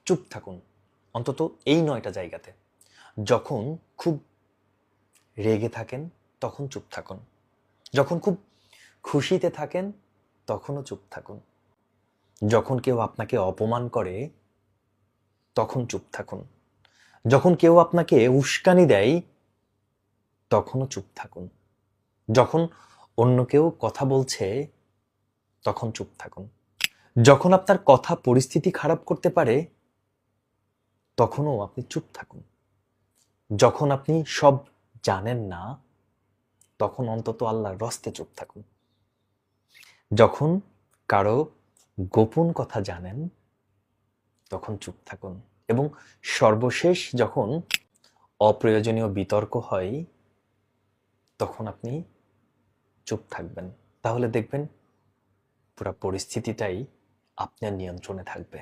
চুপ থাকুন অন্তত এই 9টা জায়গাতে। যখন খুব রেগে থাকেন তখন চুপ থাকুন, যখন খুব খুশিতে থাকেন তখনও চুপ থাকুন, যখন কেউ আপনাকে অপমান করে তখন চুপ থাকুন, যখন কেউ আপনাকে উস্কানি দেয় তখনও চুপ থাকুন, যখন অন্য কেউ কথা বলছে তখন চুপ থাকুন, যখন আপনার কথা পরিস্থিতি খারাপ করতে পারে তখনও আপনি চুপ থাকুন, যখন আপনি সব জানেন না তখন অন্তত আল্লাহর রস্তে চুপ থাকুন, যখন কারো গোপন কথা জানেন তখন চুপ থাকুন, এবং সর্বশেষ যখন অপ্রয়োজনীয় বিতর্ক হয় তখন আপনি চুপ থাকবেন। তাহলে দেখবেন পুরো পরিস্থিতিটাই আপনার নিয়ন্ত্রণে থাকবে।